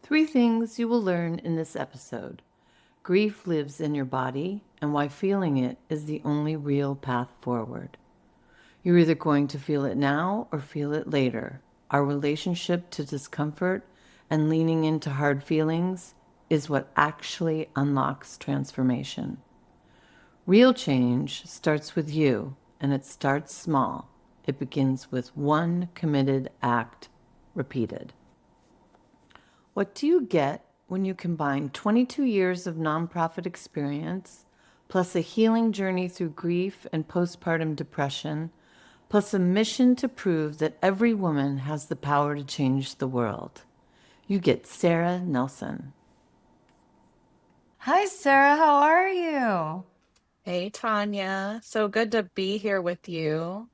3 things you will learn in this episode. Grief lives in your body, and why feeling it is the only real path forward. You're either going to feel it now or feel it later. Our relationship to discomfort and leaning into hard feelings is what actually unlocks transformation. Real change starts with you, and it starts small. It begins with one committed act repeated. What do you get when you combine 22 years of nonprofit experience, plus a healing journey through grief and postpartum depression, plus a mission to prove that every woman has the power to change the world? You get Sara Nelson. Hi, Sara. How are you? Hey, Tanya. So good to be here with you.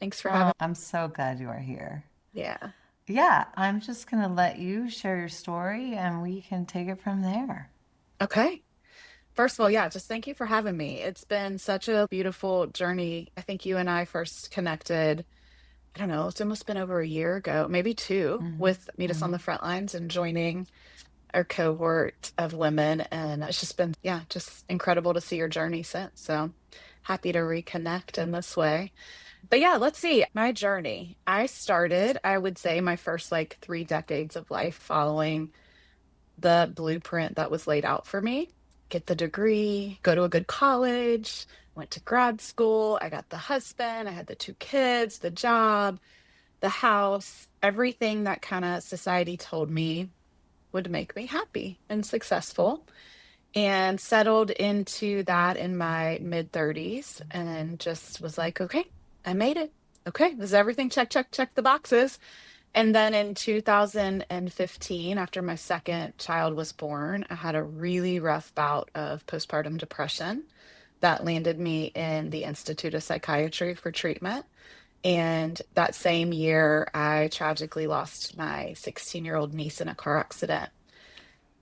Thanks for Oh, having I'm so glad you are here. Yeah. Yeah, I'm just going to let you share your story and we can take it from there. Okay. First of all, yeah, just thank you for having me. It's been such a beautiful journey. I think you and I first connected, I don't know, it's almost been over a year ago, maybe two, with Meet Us on the Front Lines and joining our cohort of women. And it's just been, yeah, just incredible to see your journey since. So happy to reconnect in this way. But yeah, let's see. My journey. I started, I would say, my first like 3 decades of life following the blueprint that was laid out for me. Get the degree, go to a good college, went to grad school. I got the husband, I had the 2 kids, the job, the house, everything that kind of society told me would make me happy and successful. And settled into that in my mid 30s and just was like, okay, I made it. Okay, this is everything. Check, check, check the boxes. And then in 2015, after my second child was born, I had a really rough bout of postpartum depression that landed me in the Institute of Psychiatry for treatment. And that same year, I tragically lost my 16-year-old niece in a car accident.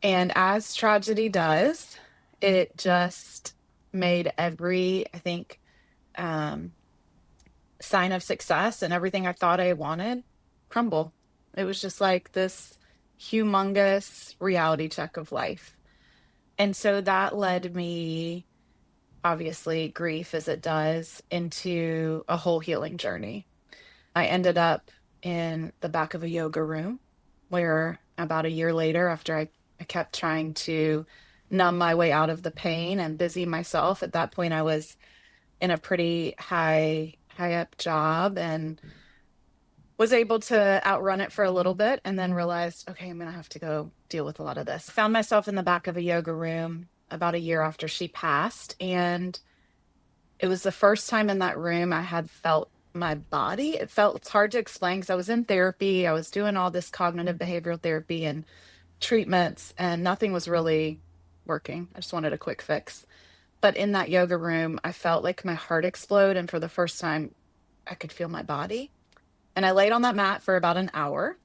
And as tragedy does, it just made every, I think, um, sign of success and everything I thought I wanted crumble. It was just like this humongous reality check of life. And so that led me, obviously, grief as it does, into a whole healing journey. I ended up in the back of a yoga room where about a year later, after I kept trying to numb my way out of the pain and busy myself, at that point I was in a pretty high up job and was able to outrun it for a little bit and then realized, okay, I'm going to have to go deal with a lot of this. Found myself in the back of a yoga room about a year after she passed. And it was the first time in that room I had felt my body. It's hard to explain because I was in therapy. I was doing all this cognitive behavioral therapy and treatments, and nothing was really working. I just wanted a quick fix. But in that yoga room, I felt like my heart explode. And for the first time, I could feel my body. And I laid on that mat for about an hour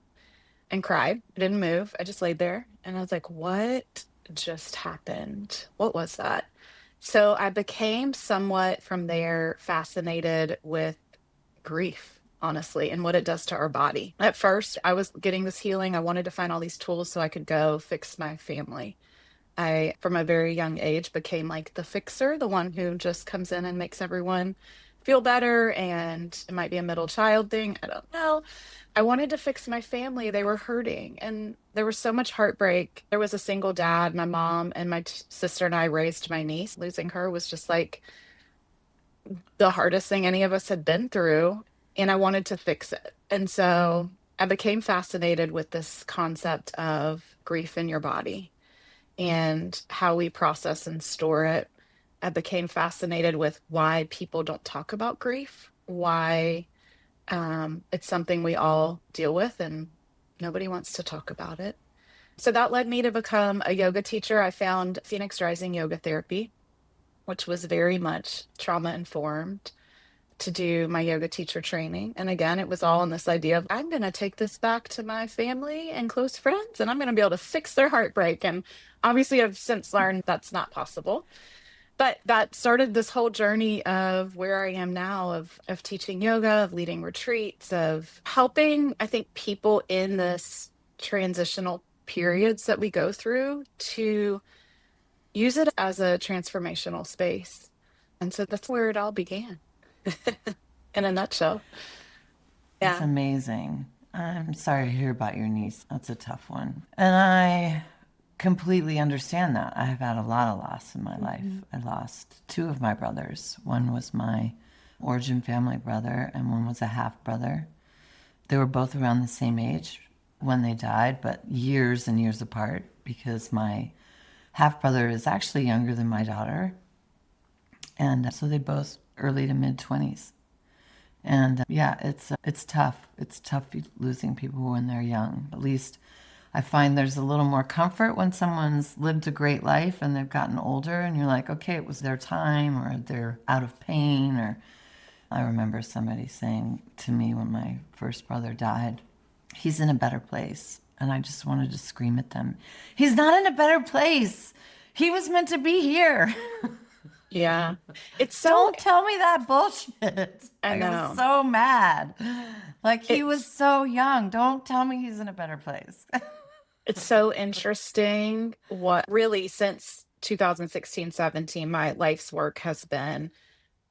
and cried. I didn't move. I just laid there. And I was like, what just happened? What was that? So I became somewhat from there fascinated with grief, honestly, and what it does to our body. At first, I was getting this healing. I wanted to find all these tools so I could go fix my family. I, from a very young age, became like the fixer, the one who just comes in and makes everyone feel better. And it might be a middle child thing. I don't know. I wanted to fix my family. They were hurting and there was so much heartbreak. There was a single dad. My mom and my sister and I raised my niece. Losing her was just like the hardest thing any of us had been through. And I wanted to fix it. And so I became fascinated with this concept of grief in your body and how we process and store it. I became fascinated with why people don't talk about grief, why it's something we all deal with and nobody wants to talk about it. So that led me to become a yoga teacher. I found Phoenix Rising Yoga Therapy, which was very much trauma informed, to do my yoga teacher training. And again, it was all in this idea of I'm going to take this back to my family and close friends, and I'm going to be able to fix their heartbreak. And obviously, I've since learned that's not possible. But that started this whole journey of where I am now of teaching yoga, of leading retreats, of helping, I think, people in this transitional periods that we go through to use it as a transformational space. And so that's where it all began in a nutshell. That's Yeah. amazing. I'm sorry to hear about your niece. That's a tough one. And I completely understand that. I've had a lot of loss in my life. Hmm. I lost two of my brothers. One was my origin family brother, and one was a half brother. They were both around the same age when they died, but years and years apart because my half brother is actually younger than my daughter. And so they both early to mid 20s. And yeah, it's tough. It's tough losing people when they're young. At least I find there's a little more comfort when someone's lived a great life and they've gotten older and you're like, okay, it was their time or they're out of pain. Or I remember somebody saying to me when my first brother died, he's in a better place. And I just wanted to scream at them. He's not in a better place. He was meant to be here. Yeah. It's so, Don't tell me that bullshit. I I was know. so mad. Like he was It's so young. Don't tell me he's in a better place. it's so interesting what really since 2016, 17, my life's work has been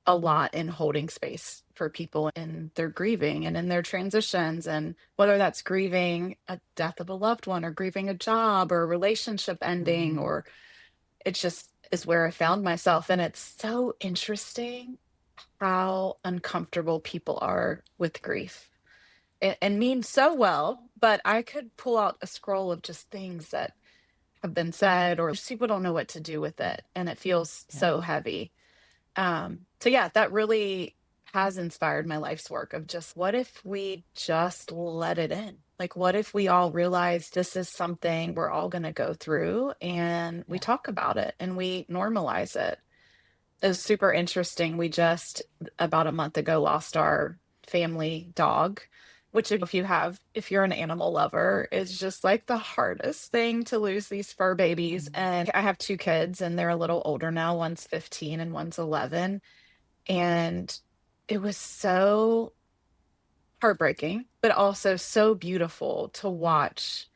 a lot in holding space for people in their grieving and in their transitions. And whether that's grieving a death of a loved one or grieving a job or a relationship ending, Mhm. or it just is where I found myself. And it's so interesting how uncomfortable people are with grief and mean so well. But I could pull out a scroll of just things that have been said, or just people don't know what to do with it. And it feels Yeah. so heavy. So yeah, that really has inspired my life's work of just what if we just let it in? Like, what if we all realize this is something we're all going to go through and we Yeah. talk about it and we normalize it? It was super interesting. We just about a month ago lost our family dog, which if you're an animal lover, is just like the hardest thing to lose these fur babies. Mhm. And I have two kids and they're a little older now. One's 15 and one's 11. And it was so heartbreaking, but also so beautiful to watch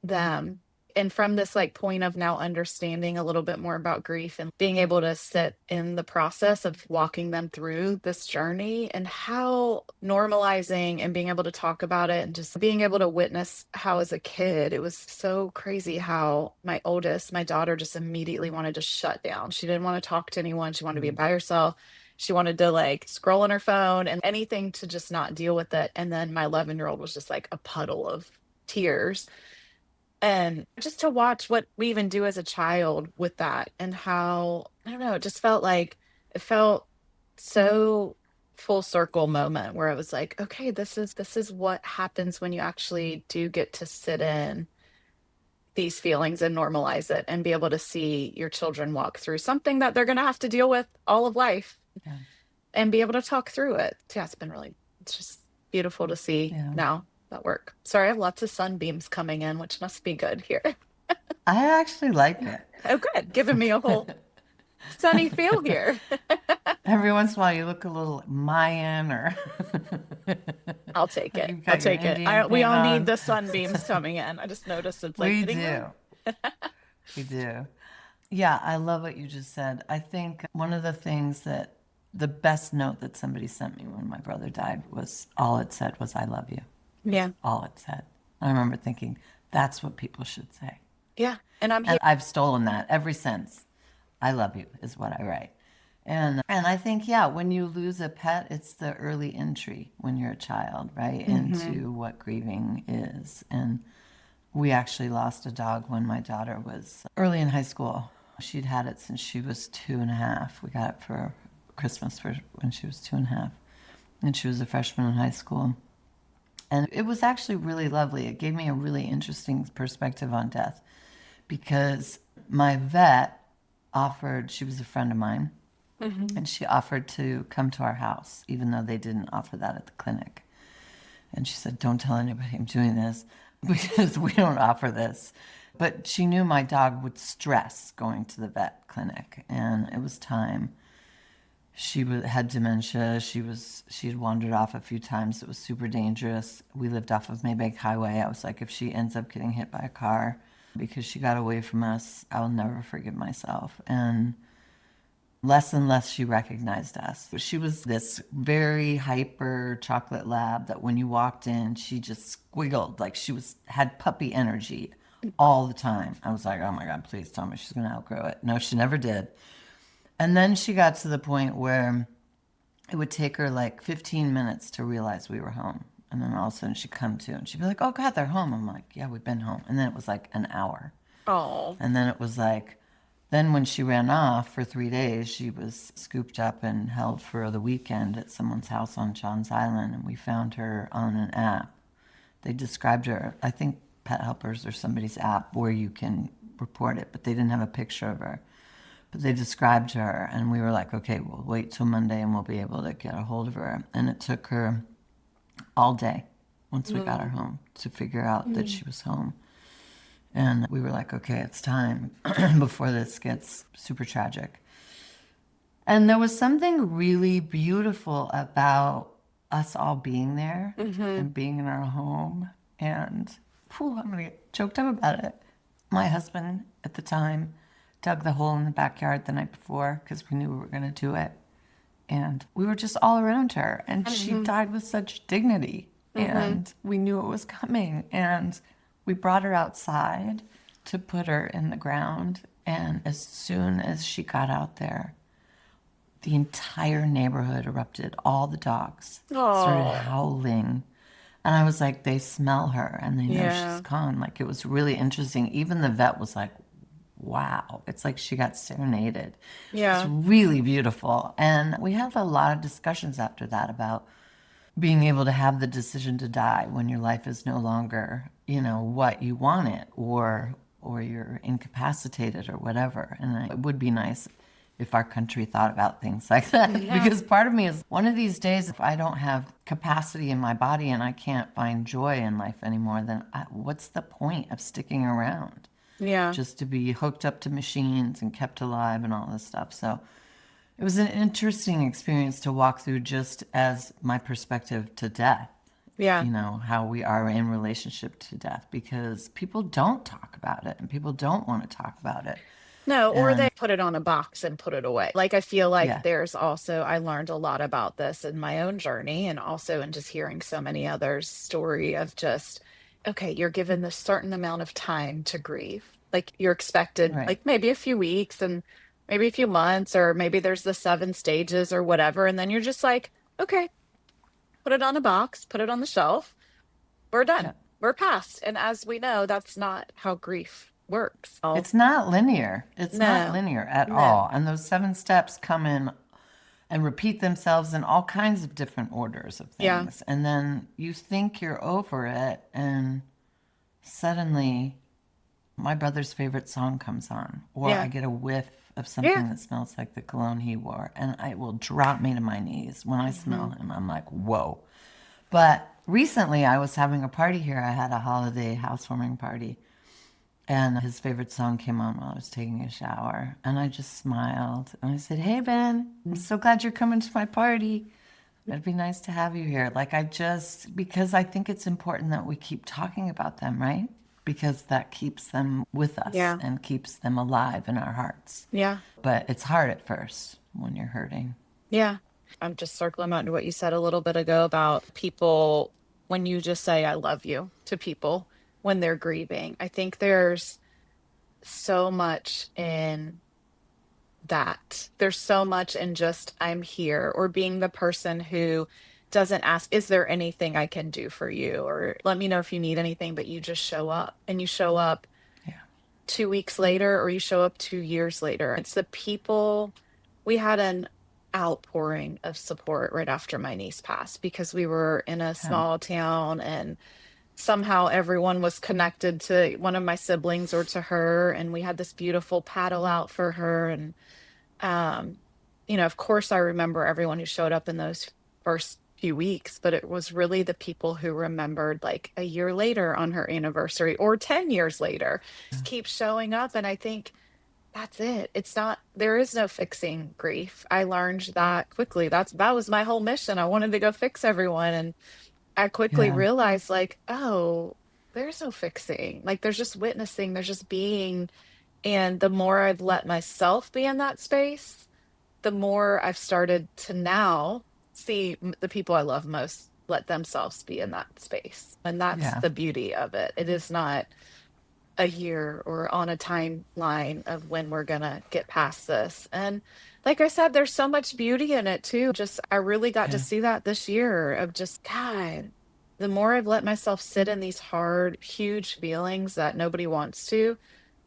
them. And from this like point of now understanding a little bit more about grief and being able to sit in the process of walking them through this journey and how normalizing and being able to talk about it and just being able to witness how as a kid it was so crazy how my oldest, my daughter, just immediately wanted to shut down. She didn't want to talk to anyone. She wanted to be Mhm. by herself. She wanted to like scroll on her phone and anything to just not deal with it. And then my 11-year-old was just like a puddle of tears, and just to watch what we even do as a child with that and how, I don't know, it just felt like it felt so full circle moment where I was like, okay, this is what happens when you actually do get to sit in these feelings and normalize it and be able to see your children walk through something that they're going to have to deal with all of life Yeah. and be able to talk through it. Yeah, it's just beautiful to see Yeah. now that work. Sorry, I have lots of sunbeams coming in, which must be good here. I actually like Oh, good. Giving me a whole it. sunny feel here. Every once in a while, you look a little Mayan or I'll take like it. you've I'll got your take it. Indian We paint all need on. the sunbeams coming in. I just noticed it's like We hitting them. do. We do. Yeah, I love what you just said. I think one of the things that the best note that somebody sent me when my brother died was all it said was, I love you. That's Yeah. all it said. I remember thinking, that's what people should say. Yeah. And I'm And here. I've stolen that ever since. I love you is what I write. And I think, yeah, when you lose a pet, it's the early entry when you're a child, right, Hmm. into what grieving is. And we actually lost a dog when my daughter was early in high school. She'd had it since she was 2.5. We got it for Christmas for when she was 2.5. And she was a freshman in high school. And it was actually really lovely. It gave me a really interesting perspective on death because my vet offered, she was a friend of mine, Hmm. and she offered to come to our house, even though they didn't offer that at the clinic. And she said, don't tell anybody I'm doing this because we don't offer this. But she knew my dog would stress going to the vet clinic, and it was time. Had dementia. She had wandered off a few times. It was super dangerous. We lived off of Maybank Highway. I was like, if she ends up getting hit by a car because she got away from us, I'll never forgive myself. And less and less she recognized us. She was this very hyper chocolate lab that when you walked in, she just squiggled like had puppy energy all the time. I was like, oh my God, please tell me she's going to outgrow it. No, she never did. And then she got to the point where it would take her like 15 minutes to realize we were home. And then all of a sudden she'd come to and she'd be like, oh God, they're home. I'm like, yeah, we've been home. And then it was like an hour. Oh. And then it was like, then when she ran off for 3 days, she was scooped up and held for the weekend at someone's house on Johns Island. And we found her on an app. They described her, I think Pet Helpers or somebody's app where you can report it, but they didn't have a picture of her. But they described her, and we were like, okay, we'll wait till Monday and we'll be able to get a hold of her. And it took her all day once we got her home to figure out that she was home. And we were like, okay, it's time before this gets super tragic. And there was something really beautiful about us all being there and being in our home. And I'm going to get choked up about it. My husband at the time dug the hole in the backyard the night before because we knew we were going to do it. And we were just all around her. And she died with such dignity. And we knew it was coming. And we brought her outside to put her in the ground. And as soon as she got out there, the entire neighborhood erupted. All the dogs started howling. And I was like, they smell her and they know she's gone. Like, it was really interesting. Even the vet was like, wow, it's like she got serenaded. Yeah. It's really beautiful. And we had a lot of discussions after that about being able to have the decision to die when your life is no longer, what you want it, or you're incapacitated or whatever. And it would be nice if our country thought about things like that. Because part of me is, one of these days, if I don't have capacity in my body and I can't find joy in life anymore, then what's the point of sticking around? Yeah. Just to be hooked up to machines and kept alive and all this stuff. So it was an interesting experience to walk through, just as my perspective to death. Yeah. How we are in relationship to death, because people don't talk about it and people don't want to talk about it. No, or And they put it on a box and put it away. Like, I feel like yeah, there's also, I learned a lot about this in my own journey and also in just hearing so many others' story of just, okay, you're given this certain amount of time to grieve. Like, you're expected, right. like maybe a few weeks and maybe a few months, or maybe there's the 7 stages or whatever. And then you're just like, okay, put it on a box, put it on the shelf. We're done. Yeah. We're past. And as we know, that's not how grief works. Oh, It's not linear. It's not no, linear at no. all. And those 7 steps come in and repeat themselves in all kinds of different orders of Yeah. things. And then you think you're over it, and suddenly my brother's favorite song comes on, or I Yeah. get a whiff of Yeah. something that smells like the cologne he wore, and it will drop me to my knees when I smell Hmm. him. I'm like, whoa. But recently I was having a party here. I had a holiday housewarming party, and his favorite song came on while I was taking a shower, and I just smiled and I said, hey Ben, I'm so glad you're coming to my party. It'd be nice to have you here. Because I think it's important that we keep talking about them, right? Because that keeps them with us Yeah. and keeps them alive in our hearts. Yeah. But it's hard at first when you're hurting. Yeah. I'm just circling back to what you said a little bit ago about people, when you just say, I love you to people when they're grieving. I think there's so much in that. There's so much in just, I'm here, or being the person who doesn't ask, is there anything I can do for you? Or let me know if you need anything, but you just show up, and you show up Yeah. 2 weeks later, or you show up 2 years later. It's the people. We had an outpouring of support right after my niece passed, because we were in a Yeah. small town, and somehow everyone was connected to one of my siblings or to her, and we had this beautiful paddle out for her. And um, of course, I remember everyone who showed up in those first few weeks, but it was really the people who remembered like a year later on her anniversary, or 10 years later, just keep showing up. And I think that's it. It's not, there is no fixing grief. I learned that quickly. That was my whole mission. I wanted to go fix everyone. And I quickly Yeah. realized, like, oh, there's no fixing. Like, there's just witnessing, there's just being. And the more I've let myself be in that space, the more I've started to now see the people I love most let themselves be in that space. And that's Yeah. the beauty of it. It is not a year or on a timeline of when we're gonna get past this. And like I said, there's so much beauty in it too. Just I really got to Yeah. see that this year of just God, the more I've let myself sit in these hard, huge feelings that nobody wants to,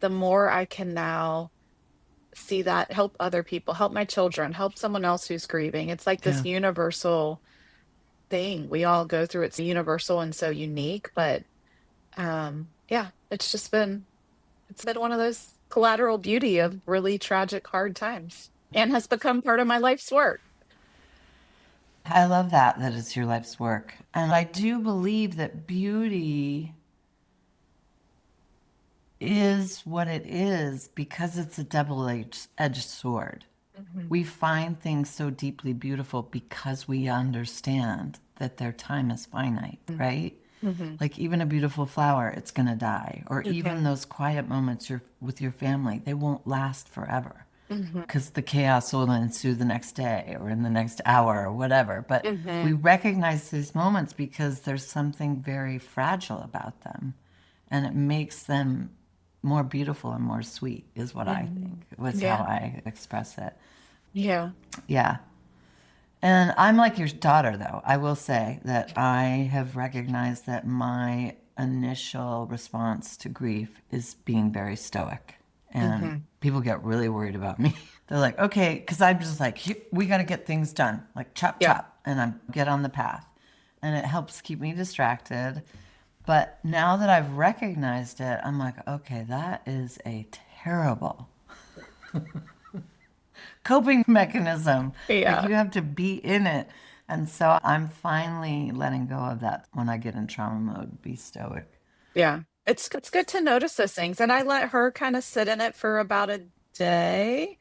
the more I can now see that help other people, help my children, help someone else who's grieving. It's like this Yeah. universal thing we all go through. It's universal and so unique, but yeah, it's been one of those collateral beauty of really tragic, hard times and has become part of my life's work. I love that, that it's your life's work. And I do believe that beauty is what it is because it's a double-edged sword. Mhm. We find things so deeply beautiful because we understand that their time is finite, right? Mm-hmm. Like even a beautiful flower, it's going to die. Or even Okay. those quiet moments with your family, they won't last forever Hmm. because the chaos will ensue the next day or in the next hour or whatever. But we Hmm. recognize these moments because there's something very fragile about them and it makes them more beautiful and more sweet, is what I think, Hmm. was how Yeah. I express it. Yeah. Yeah. And I'm like your daughter, though. I will say that I have recognized that my initial response to grief is being very stoic. And Hmm. people get really worried about me. They're like, okay, because I'm just like, we got to get things done, like chop, Yeah. chop, and I'm get on the path. And it helps keep me distracted. But now that I've recognized it, I'm like, okay, that is a terrible coping mechanism. Like Yeah. you have to be in it. And so I'm finally letting go of that when I get in trauma mode, be stoic. Yeah. It's good to notice those things. And I let her kind of sit in it for about a day.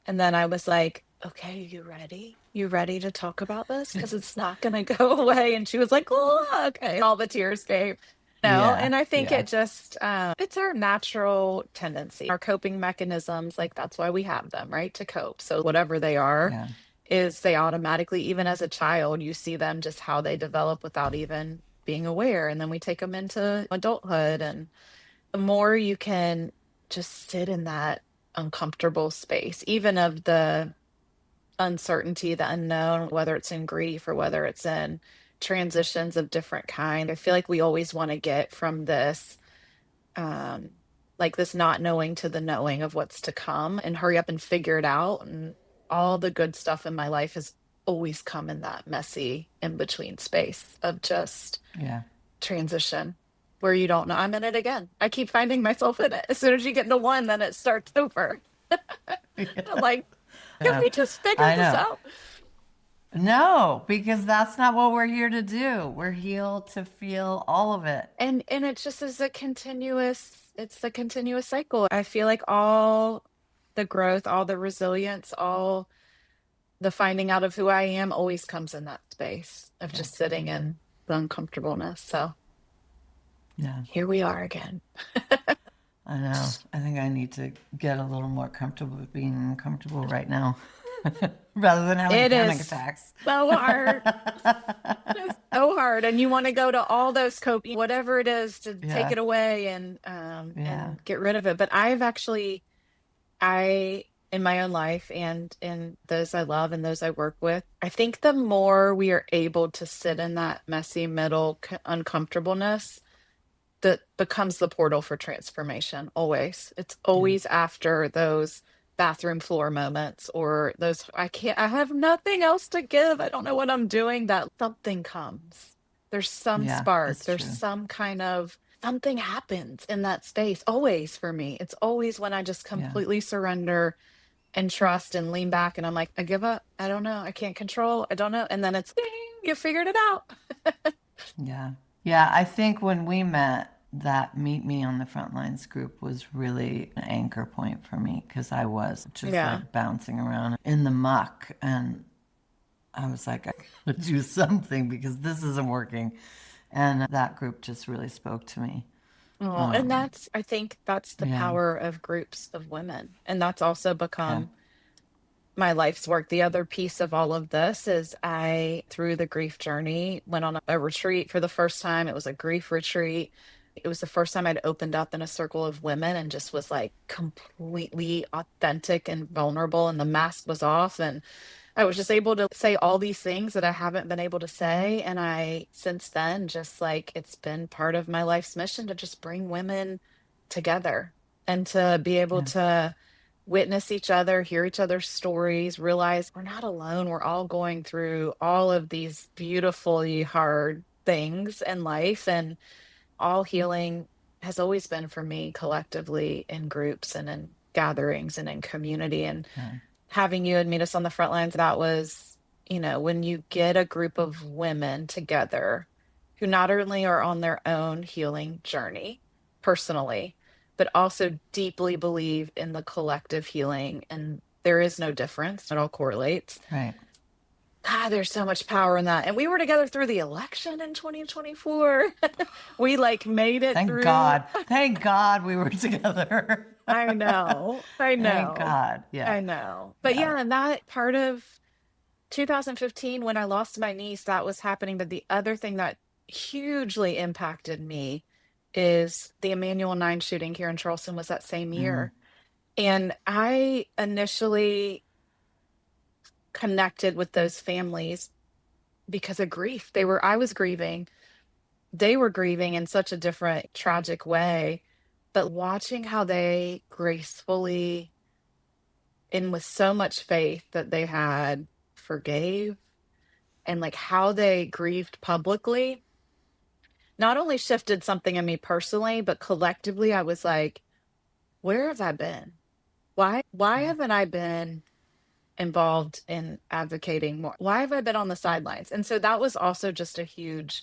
And then I was like, okay, you ready? You ready to talk about this? Because it's not going to go away. And she was like, oh, okay. And all the tears came. No, Yeah, and I think yeah, it just, it's our natural tendency, our coping mechanisms. Like that's why we have them, right? To cope. So whatever they are, yeah, is they automatically, even as a child, you see them just how they develop without even being aware. And then we take them into adulthood. And the more you can just sit in that uncomfortable space, even of the uncertainty, the unknown, whether it's in grief or whether it's in transitions of different kind. I feel like we always want to get from this um like this not knowing to the knowing of what's to come and hurry up and figure it out. And all the good stuff in my life has always come in that messy in between space of just yeah. transition where you don't know. I'm in it again. I keep finding myself in it. As soon as you get into one, then it starts over. I'm like, can Yeah, we just figure I this know. out? No, because that's not what we're here to do. We're here to feel all of it. And it just is a continuous, it's a continuous cycle. I feel like all the growth, all the resilience, all the finding out of who I am always comes in that space of Yeah, just sitting in the uncomfortableness. So yeah. here we are again. I know. I think I need to get a little more comfortable with being uncomfortable right now rather than having It panic is attacks. so hard. It's so hard. And you want to go to all those coping, whatever it is to take Yeah, it away yeah, and get rid of it. But I've actually I in my own life and in those I love and those I work with, I think the more we are able to sit in that messy middle uncomfortableness, that becomes the portal for transformation always. It's yeah, always after those bathroom floor moments or those I have nothing else to give. I don't know what I'm doing that something comes. There's some yeah, spark. it's There's true. some kind of something happens in that space always for me. It's always when I just Yeah, completely surrender and trust and lean back and I'm like, I give up. I don't know. I can't control. I don't know. And then it's ding, you figured it out. yeah. Yeah, I think when we met, that Meet Me on the Front Lines group was really an anchor point for me because I was just Yeah. like bouncing around in the muck. And I was like, I gotta do something because this isn't working. And that group just really spoke to me. Oh, and I think that's the Yeah. power of groups of women. And that's also Yeah. become my life's work. The other piece of all of this is I, through the grief journey, went on a retreat for the first time. It was a grief retreat. It was the first time I'd opened up in a circle of women and just was like completely authentic and vulnerable, and the mask was off. And I was just able to say all these things that I haven't been able to say. And I, since then, just like it's been part of my life's mission to just bring women together and to be able Yeah. to witness each other, hear each other's stories, realize we're not alone. We're all going through all of these beautifully hard things in life, and all healing has always been for me collectively in groups and in gatherings and in community. And Yeah. having you and meet us on the front lines, that was, when you get a group of women together who not only are on their own healing journey personally, but also deeply believe in the collective healing, and there is no difference, it all correlates. Right. God, there's so much power in that. And we were together through the election in 2024. We like made it Thank through. God. Thank God we were together. I know, I Thank know, God. Yeah. I know. But Yeah. yeah, and that part of 2015, when I lost my niece, that was happening. But the other thing that hugely impacted me is the Emmanuel 9 shooting here in Charleston was that same Mm. year. And I initially connected with those families because of grief. I was grieving. They were grieving in such a different, tragic way. But watching how they gracefully and with so much faith that they had forgave, and like how they grieved publicly not only shifted something in me personally, but collectively, I was like, where have I been? Why Yeah. haven't I been involved in advocating more? Why have I been on the sidelines? And so that was also just a huge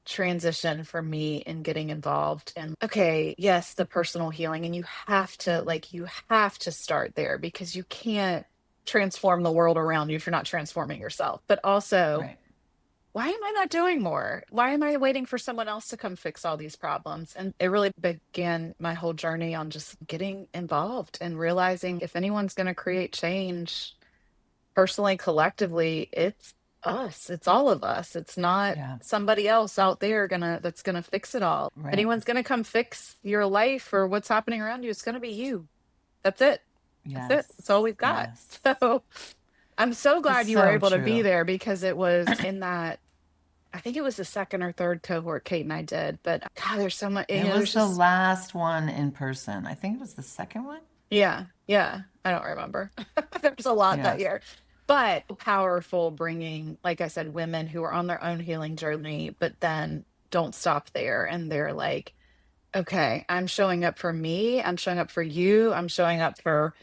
transition for me in getting involved. And okay, yes, the personal healing, and you have to start there because you can't transform the world around you if you're not transforming yourself. But also, Right. why am I not doing more? Why am I waiting for someone else to come fix all these problems? And it really began my whole journey on just getting involved and realizing if anyone's going to create change personally, collectively, it's us. It's all of us. It's not Yeah. somebody else out there that's gonna fix it all. If Right. anyone's gonna come fix your life or what's happening around you, it's gonna be you. That's it. That's it. That's Yes. all we've got. Yes. So I'm so It's glad you were so able to be true. there because it was in that, I think it was the second or third cohort Kate and I did. But God, there's so much, It there's was the just, last one in person. I think it was the second one. yeah, yeah. I don't remember. There's a lot that Yeah. year. But powerful bringing, like I said, women who are on their own healing journey, but then don't stop there. And they're like, okay, I'm showing up for me. I'm showing up for you. I'm showing up for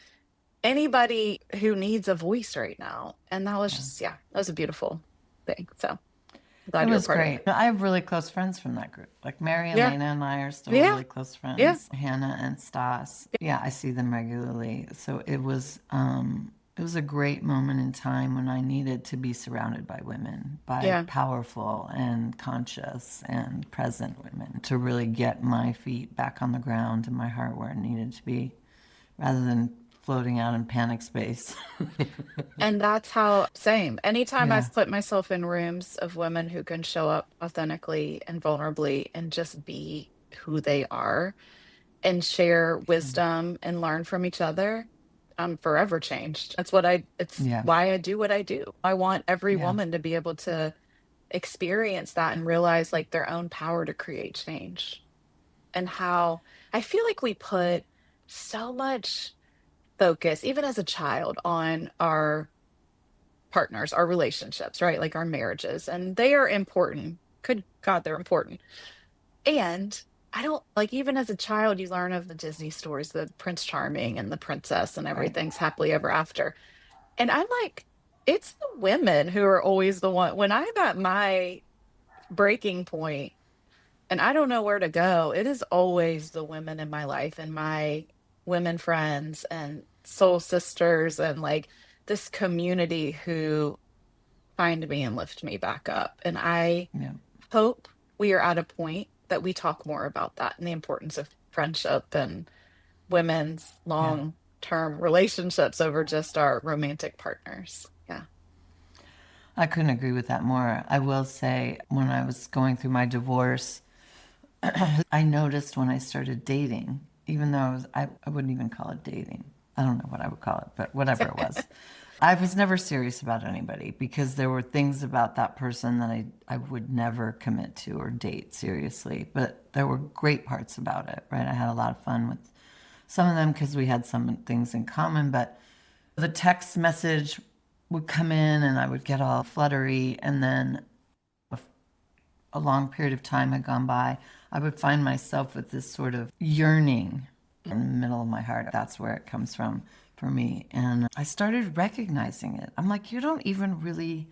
anybody who needs a voice right now. And that was Yeah. just, yeah, that was a beautiful thing. So I'm It glad you were was part of great. it. I have really close friends from that group. Like Mary and Yeah. Lena and I are still Yeah. really close Yeah. friends. Hannah and Stas. Yeah, I see them regularly. So it was a great moment in time when I needed to be surrounded by women, by Yeah. powerful and conscious and present women to really get my feet back on the ground and my heart where it needed to be rather than floating out in panic space. And that's how, same. Anytime Yeah. I've put myself in rooms of women who can show up authentically and vulnerably and just be who they are and share wisdom and learn from each other, I'm forever changed. It's Yeah. why I do what I do. I want every Yeah. woman to be able to experience that and realize like their own power to create change. And how I feel like we put so much focus, even as a child, on our partners, our relationships, right? Like our marriages, and they are important. Good God, they're important. And I don't like, even as a child, you learn of the Disney stories, the Prince Charming and the princess, and Right. everything's happily ever after. And I'm like, it's the women who are always the one. When I'm at my breaking point, and I don't know where to go, it is always the women in my life and my women friends and soul sisters and like this community who find me and lift me back up. And I Yeah. hope we are at a point that we talk more about that and the importance of friendship and women's Yeah. long-term relationships over just our romantic partners. Yeah. I couldn't agree with that more. I will say, when I was going through my divorce, I noticed when I started dating, even though I wouldn't even call it dating. I don't know what I would call it, but whatever it was. I was never serious about anybody because there were things about that person that I would never commit to or date seriously. But there were great parts about it, right? I had a lot of fun with some of them because we had some things in common. But the text message would come in and I would get all fluttery. And then a long period of time had gone by, I would find myself with this sort of yearning in the middle of my heart. That's where it comes from for me. And I started recognizing it. I'm like, you don't even really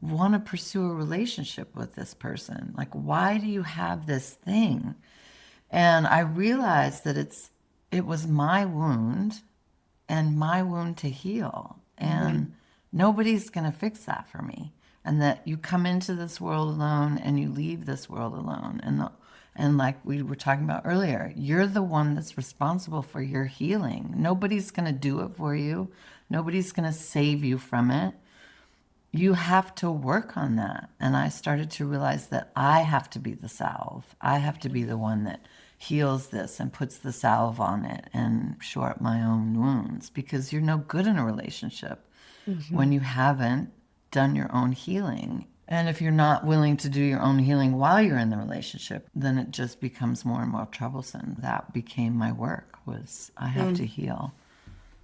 want to pursue a relationship with this person. Like, why do you have this thing? And I realized that it was my wound and my wound to heal. Hmm. And nobody's going to fix that for me. And that you come into this world alone and you leave this world alone. And like we were talking about earlier, you're the one that's responsible for your healing. Nobody's going to do it for you. Nobody's going to save you from it. You have to work on that. And I started to realize that I have to be the salve. I have to be the one that heals this and puts the salve on it and shore up my own wounds, because you're no good in a relationship Hmm. when you haven't done your own healing. And if you're not willing to do your own healing while you're in the relationship, then it just becomes more and more troublesome. That became my work, was I have to heal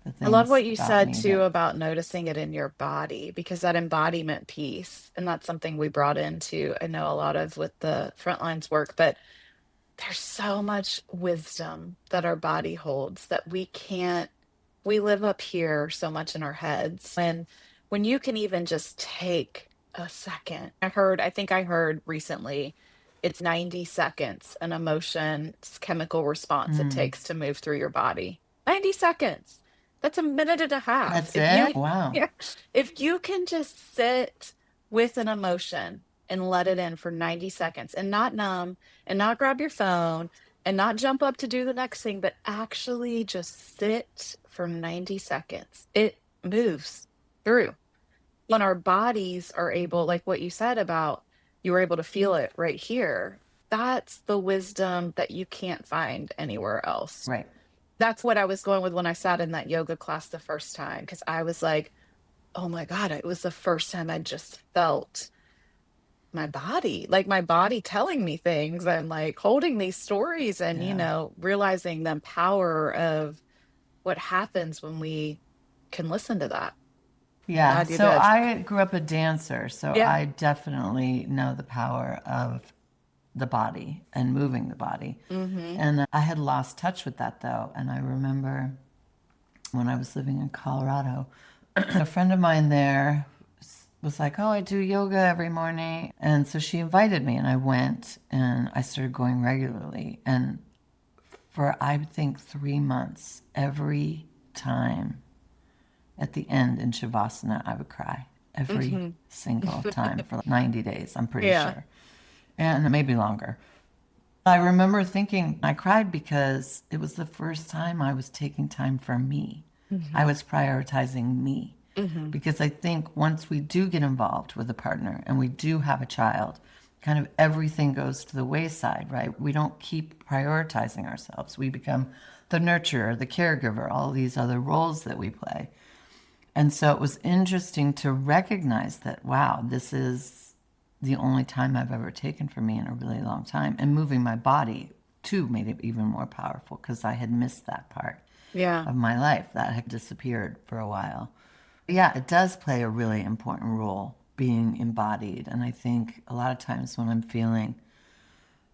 the I love things what you about said me too that, about noticing it in your body, because that embodiment piece, and that's something we brought into, I know a lot of with the Frontlines work, but there's so much wisdom that our body holds that we can't, we live up here so much in our heads. When you can even just take a second. I think I heard recently it's 90 seconds an emotion's chemical response it takes to move through your body. 90 seconds. That's a minute and a half. that's it? Wow. Yeah, if you can just sit with an emotion and let it in for 90 seconds and not numb and not grab your phone and not jump up to do the next thing, but actually just sit for 90 seconds. It moves through. When our bodies are able, like what you said about you were able to feel it right here, that's the wisdom that you can't find anywhere else. Right. That's what I was going with when I sat in that yoga class the first time, because I was like, oh my God, it was the first time I just felt my body, like my body telling me things and like holding these stories and, Yeah. realizing the power of what happens when we can listen to that. Yeah. Glad you So did. I grew up a dancer, so Yeah. I definitely know the power of the body and moving the body. Mm-hmm. And I had lost touch with that though. And I remember when I was living in Colorado, a friend of mine there was like, "Oh, I do yoga every morning." And so she invited me, and I went and I started going regularly. And for, I think, 3 months, every time at the end in Shavasana, I would cry every Mm-hmm. single time for like 90 days, I'm pretty Yeah. sure, and maybe longer. I remember thinking I cried because it was the first time I was taking time for me. I Mm-hmm. was prioritizing me. Mm-hmm. Because I think once we do get involved with a partner and we do have a child, kind of everything goes to the wayside, right? We don't keep prioritizing ourselves. We become the nurturer, the caregiver, all these other roles that we play. And so it was interesting to recognize that, wow, this is the only time I've ever taken for me in a really long time. And moving my body too made it even more powerful because I had missed that part Yeah. of my life that had disappeared for a while. Yeah, it does play a really important role being embodied. And I think a lot of times when I'm feeling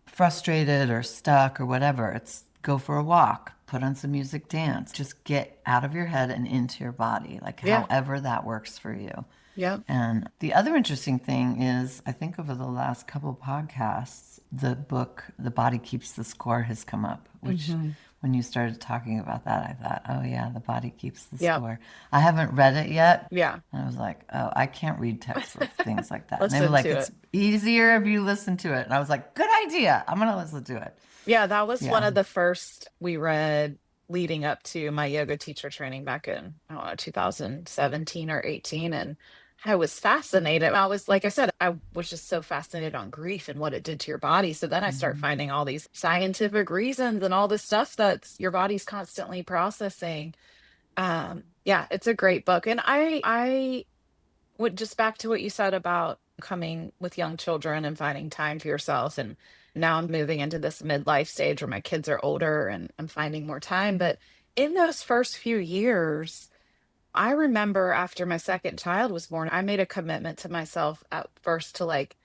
frustrated or stuck or whatever, it's go for a walk, put on some music, dance, just get out of your head and into your body, like Yeah. however that works for you. Yep. And the other interesting thing is, I think over the last couple podcasts, the book The Body Keeps the Score has come up, which Hmm. when you started talking about that, I thought, oh yeah, the body keeps the Yep. score. I haven't read it yet. Yeah. And I was like, oh, I can't read text with things like that. And they were Listen to like, it's it. easier if you listen to it. And I was like, good idea. I'm going to listen to it. Yeah, that was one Yeah. of the first we read leading up to my yoga teacher training back in, I don't know, 2017 or 18. And I was fascinated. I was, like I said, I was just so fascinated on grief and what it did to your body. So then I start Mm-hmm. finding all these scientific reasons and all this stuff that's your body's constantly processing. Yeah, it's a great book. And I would just back to what you said about coming with young children and finding time for yourself. And now I'm moving into this midlife stage where my kids are older and I'm finding more time. But in those first few years, I remember after my second child was born, I made a commitment to myself at first to like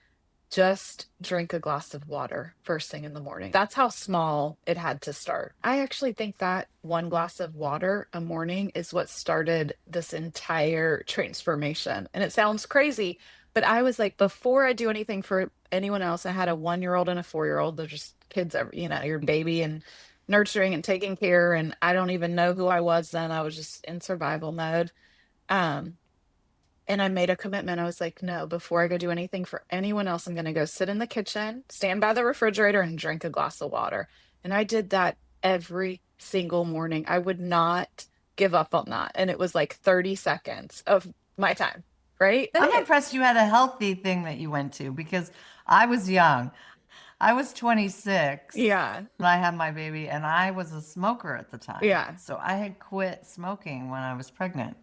just drink a glass of water first thing in the morning. That's how small it had to start. I actually think that one glass of water a morning is what started this entire transformation. And it sounds crazy, but I was like, before I do anything for anyone else, I had a 1 year old and a 4 year old. They're just kids, your baby and nurturing and taking care. And I don't even know who I was then. I was just in survival mode. Um, and I made a commitment. I was like, no, before I go do anything for anyone else, I'm going to go sit in the kitchen, stand by the refrigerator, and drink a glass of water. And I did that every single morning. I would not give up on that. And it was like 30 seconds of my time, right? I'm impressed you had a healthy thing that you went to because I was young. I was 26 Yeah. when I had my baby, and I was a smoker at the time. Yeah. So I had quit smoking when I was pregnant.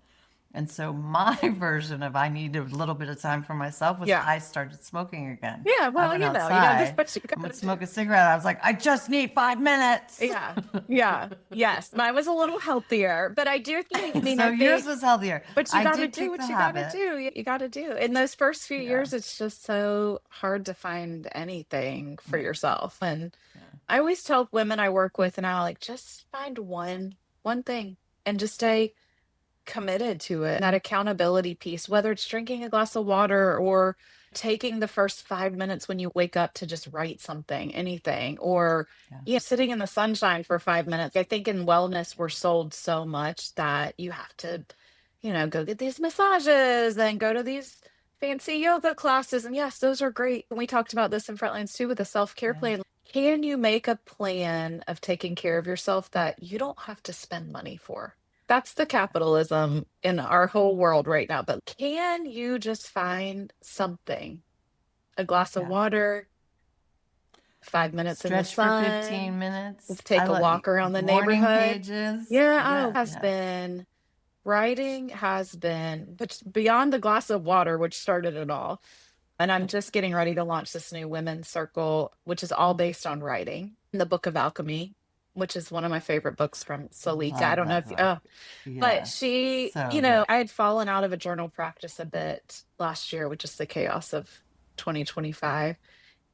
And so my version of I need a little bit of time for myself was Yeah. I started smoking again. Yeah. I Well, went this outside what you and would gotta do. smoke a cigarette. I was like, I just need 5 minutes. Yeah. Yeah. Yes. Mine was a little healthier, but I do think, So I yours think was healthier. but you I got to did do kick the what you got to habit. do. You got to do. In those first few Yeah. years, it's just so hard to find anything for Yeah. yourself. And Yeah. I always tell women I work with, and I like just find one thing and just stay committed to it. That accountability piece, whether it's drinking a glass of water or taking the first 5 minutes when you wake up to just write something, anything, or Yeah. yeah, sitting in the sunshine for 5 minutes. I think in wellness, we're sold so much that you have to, go get these massages and go to these fancy yoga classes. And yes, those are great. And we talked about this in Frontlines too with the self-care Yeah. plan. Can you make a plan of taking care of yourself that you don't have to spend money for? That's the capitalism in our whole world right now. But can you just find something? A glass of Yeah. water, 5 minutes in the Stretch for sun, 15 minutes. I take a love walk around the morning neighborhood. pages. Yeah, oh, Yeah. has Yeah. been writing has been, but beyond the glass of water, which started it all. And I'm just getting ready to launch this new women's circle, which is all based on writing. The Book of Alchemy, which is one of my favorite books from Salika. I Love don't know that if you, book. oh, but Yes. she, So good. I had fallen out of a journal practice a bit last year with just the chaos of 2025.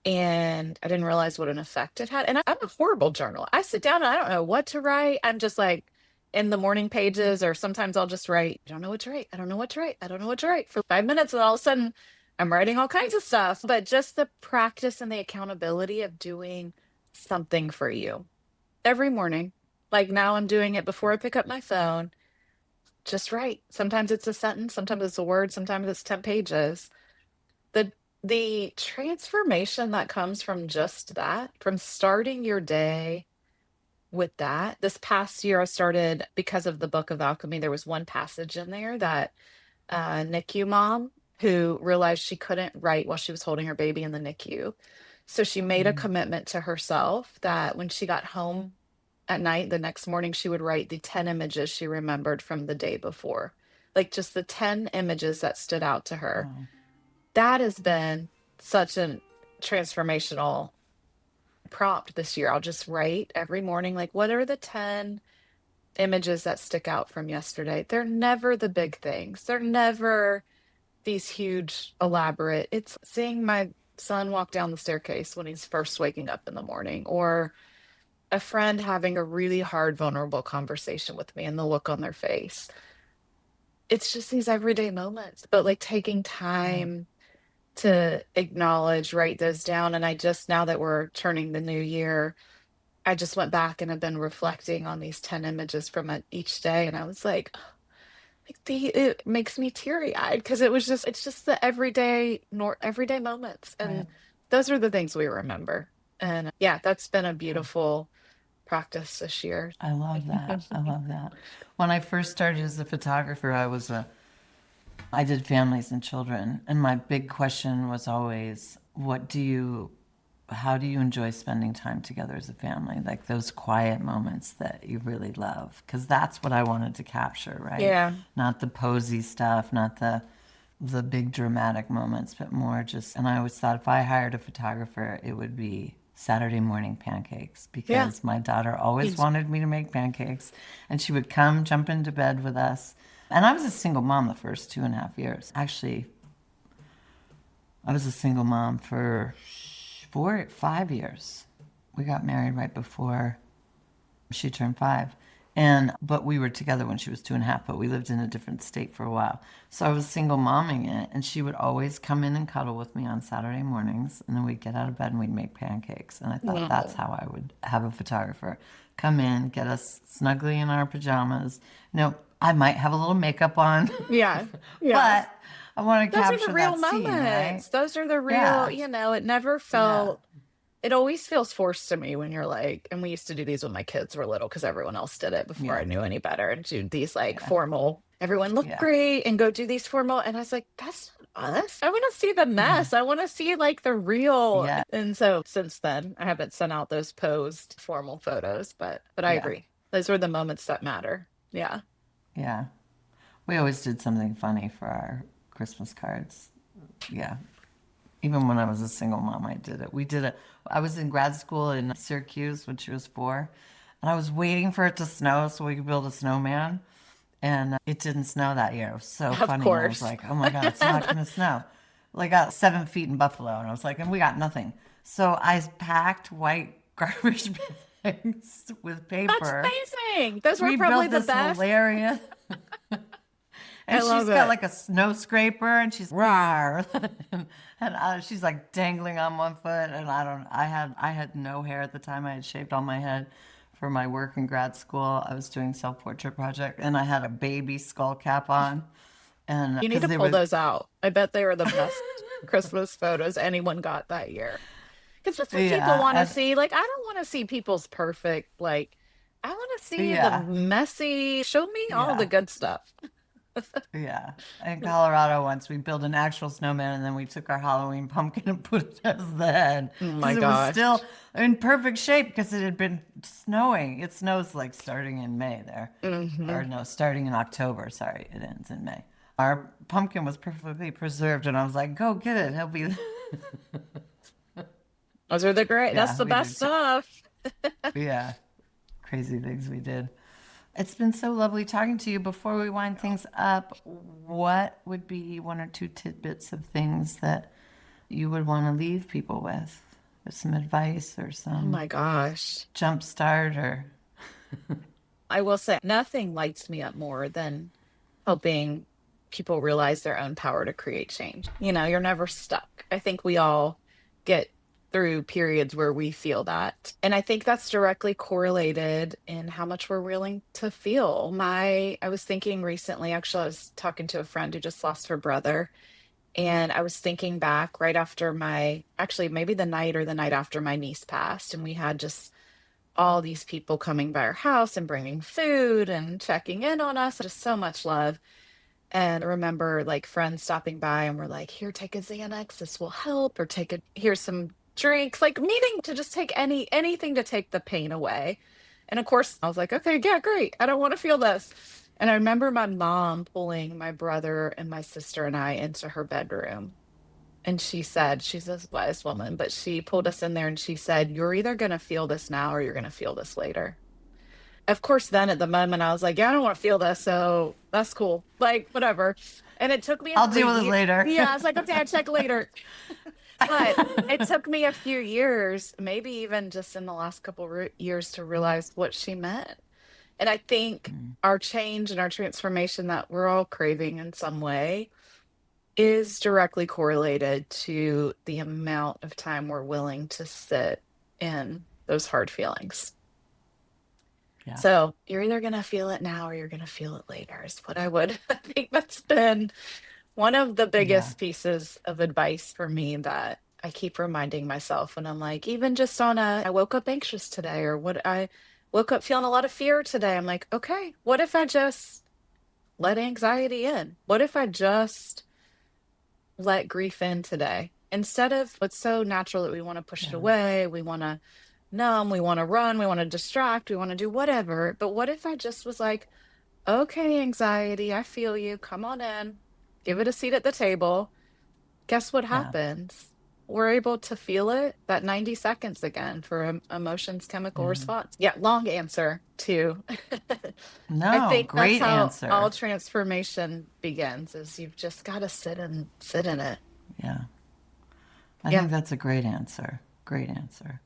And I didn't realize what an effect it had. And I'm a horrible journal. I sit down and I don't know what to write. I'm just like in the morning pages, or sometimes I'll just write, I don't know what to write. I don't know what to write. I don't know what to write for 5 minutes. And all of a sudden I'm writing all kinds of stuff. But just the practice and the accountability of doing something for you every morning. Like now I'm doing it before I pick up my phone. Just write. Sometimes it's a sentence, sometimes it's a word, sometimes it's 10 pages. The transformation that comes from just that, from starting your day with that. This past year, I started because of the Book of Alchemy. There was one passage in there that NICU mom who realized she couldn't write while she was holding her baby in the NICU. So she made a Mm. commitment to herself that when she got home at night, the next morning, she would write the 10 images she remembered from the day before, like just the 10 images that stood out to her. Wow. That has been such a transformational prompt this year. I'll just write every morning, like, what are the 10 images that stick out from yesterday? They're never the big things, they're never these huge, elaborate. It's seeing my son walk down the staircase when he's first waking up in the morning, or a friend having a really hard, vulnerable conversation with me and the look on their face. it's just these everyday moments, but like taking Right. time to acknowledge, write those down. And I just, now that we're turning the new year, I just went back and have been reflecting on these 10 images from each day. And I was like it makes me teary-eyed because it's just the everyday moments. Right. And those are the things we remember. And yeah, that's been a Yeah. beautiful practice this year. I love that. I love that. When I first started as a photographer, I did families and children, and my big question was always, how do you enjoy spending time together as a family? Like those quiet moments that you really love, because that's what I wanted to capture, right? Yeah. Not the posy stuff, not the big dramatic moments, but more just. And I always thought if I hired a photographer, it would be Saturday morning pancakes Yeah. because my daughter always Yes. wanted me to make pancakes, and she would come jump into bed with us. And I was a single mom the first 2.5 years. Actually, I was a single mom for 5 years. We got married right before she turned 5. But we were together when she was 2.5, but we lived in a different state for a while. So I was single momming it, and she would always come in and cuddle with me on Saturday mornings, and then we'd get out of bed and we'd make pancakes. And I thought that's No. how I would have a photographer come in, get us snugly in our pajamas. I might have a little makeup on, Yeah. Yeah. but I want to Those are the capture real that scene, right? moments. Those are the real, Yeah, it never yeah, felt, it always feels forced to me when you're like, and we used to do these when my kids were little because everyone else did it before I yeah, knew any better, and do these like yeah, formal, everyone look yeah, great and go do these formal. And I was like, that's not us. I want to see the yeah, mess. I want to see like the real. yeah, And so since then, I haven't sent out those posed formal photos, but I yeah, agree. Those were the moments that matter. Yeah. yeah. We always did something funny for our Christmas cards. Yeah. Even when I was a single mom, I did it. We did it. I was in grad school in Syracuse when she was 4, and I was waiting for it to snow so we could build a snowman. And it didn't snow that year. It was so Of funny. I was course. like, oh my God, it's not going to snow. Like, I got 7 feet in Buffalo, and I was like, and we got nothing. So I packed white garbage bags with That's paper. amazing. Those were We probably built the this best. hilarious, I and love she's got it. like a snow scraper, and she's rawr, and she's like dangling on one foot, and I had no hair at the time. I had shaved all my head for my work in grad school. I was doing self-portrait project, and I had a baby skull cap on, and You need because to they pull were, those out. I bet they were the best Christmas photos anyone got that year. Because that's what people yeah, want to and see. Like, I don't want to see people's perfect, like, I want to see the yeah, messy, show me all the yeah. good stuff. Yeah. In Colorado once we built an actual snowman and then we took our Halloween pumpkin and put it as the head Oh my because it was still gosh. in perfect shape because it had been snowing. It snows like starting in May there. Hmm. Or no, starting in October. Sorry, it ends in May. Our pumpkin was perfectly preserved and I was like, go get it. He'll be Those are the great, that's Yeah, the we best did. stuff. Yeah, crazy things we did. It's been so lovely talking to you. Before we wind things up, what would be one or two tidbits of things that you would want to leave people with? Or some advice or Oh some my gosh. jump start or I will say, nothing lights me up more than helping people realize their own power to create change. You're never stuck. I think we all get through periods where we feel that. And I think that's directly correlated in how much we're willing to feel. I was thinking recently, actually, I was talking to a friend who just lost her brother. And I was thinking back right after actually, maybe the night or the night after my niece passed. And we had just all these people coming by our house and bringing food and checking in on us. Just so much love. And I remember like friends stopping by and were like, here, take a Xanax, this will help, or here's some drinks, like needing to just take anything to take the pain away. And of course, I was like, okay, yeah, great. I don't want to feel this. And I remember my mom pulling my brother and my sister and I into her bedroom. And she said, she's a wise woman, but she pulled us in there and she said, you're either going to feel this now or you're going to feel this later. Of course, then at the moment, I was like, yeah, I don't want to feel this. So that's cool. Like, whatever. And it took me I'll a deal with it year. later. Yeah, I was like, okay, I'll check later. But it took me a few years, maybe even just in the last couple years, to realize what she meant. And I think Mm. our change and our transformation that we're all craving in some way is directly correlated to the amount of time we're willing to sit in those hard feelings. Yeah. So you're either going to feel it now or you're going to feel it later, is what I would. I think that's been one of the Yeah. biggest pieces of advice for me that I keep reminding myself when I'm like, even just on I woke up anxious today, or what I woke up feeling a lot of fear today. I'm like, okay, what if I just let anxiety in? What if I just let grief in today? Instead of what's so natural that we want to push it Yeah. away, we want to numb, we want to run, we want to distract, we want to do whatever. But what if I just was like, okay, anxiety, I feel you. Come on in, give it a seat at the table. Guess what Yeah. happens? We're able to feel it that 90 seconds again for emotions chemical Yeah. response. Yeah, long answer too. I No, think that's great how all answer. transformation begins is you've just got to sit in it. Yeah. I Yeah. think that's a great answer. Great answer.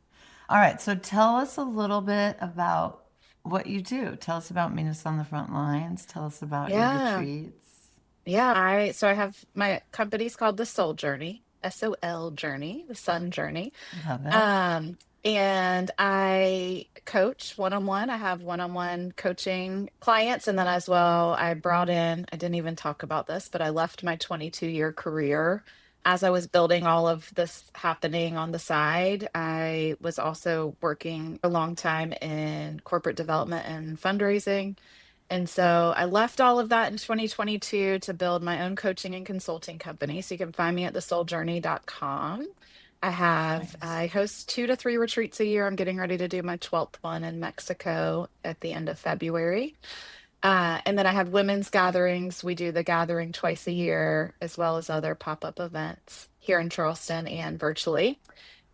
All right. So tell us a little bit about what you do. Tell us about Meet Us on the Front Lines. Tell us about your Yeah. retreats. Yeah, I have my company's called the Soul Journey, SOL Journey, the Sun Journey. Love it. Um, and I coach one-on-one. I have one-on-one coaching clients. And then as well, I brought in, I didn't even talk about this, but I left my 22-year career as I was building all of this happening on the side. I was also working a long time in corporate development and fundraising. And so I left all of that in 2022 to build my own coaching and consulting company. So you can find me at thesouljourney.com. Nice. I host 2 to 3 retreats a year. I'm getting ready to do my 12th one in Mexico at the end of February. And then I have women's gatherings. We do the gathering twice a year, as well as other pop-up events here in Charleston and virtually.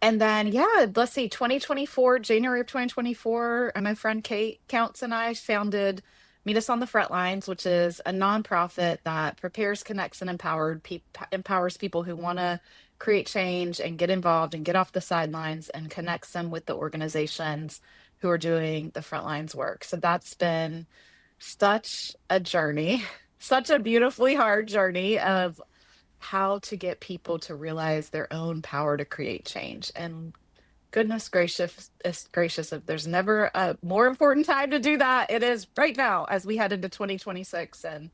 And then, yeah, let's see, 2024, January of 2024, my friend Kate Counts and I founded Meet Us on the Front Lines, which is a nonprofit that prepares, connects, and empowers people who want to create change and get involved and get off the sidelines and connects them with the organizations who are doing the front lines work. So that's been such a journey, such a beautifully hard journey of how to get people to realize their own power to create change. And goodness gracious, is gracious, if there's never a more important time to do that, it is right now as we head into 2026 and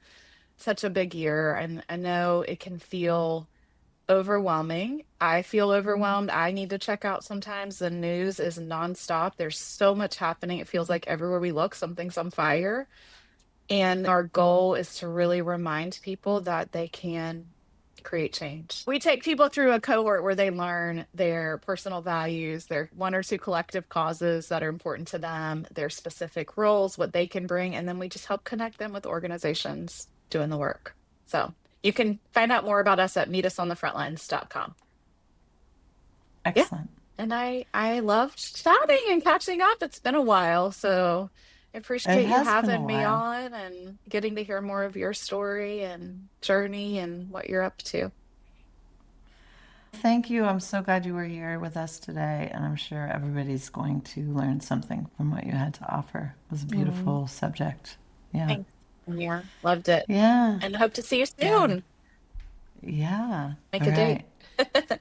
such a big year. And I know it can feel overwhelming. I feel overwhelmed. I need to check out sometimes. The news is nonstop. There's so much happening. It feels like everywhere we look, something's on fire. And our goal is to really remind people that they can create change. We take people through a cohort where they learn their personal values, their 1 or 2 collective causes that are important to them, their specific roles, what they can bring, and then we just help connect them with organizations doing the work. So you can find out more about us at meetusonthefrontlines.com. Yeah. Excellent. And I loved chatting and catching up. It's been a while, so I It appreciate you has been a having me while. on and getting to hear more of your story and journey and what you're up to. Thank you. I'm so glad you were here with us today, and I'm sure everybody's going to learn something from what you had to offer. It was a Mm, beautiful subject. Yeah. thanks, Amir. Loved it. Yeah. And hope to see you Yeah. soon. Yeah. Make All a date. right.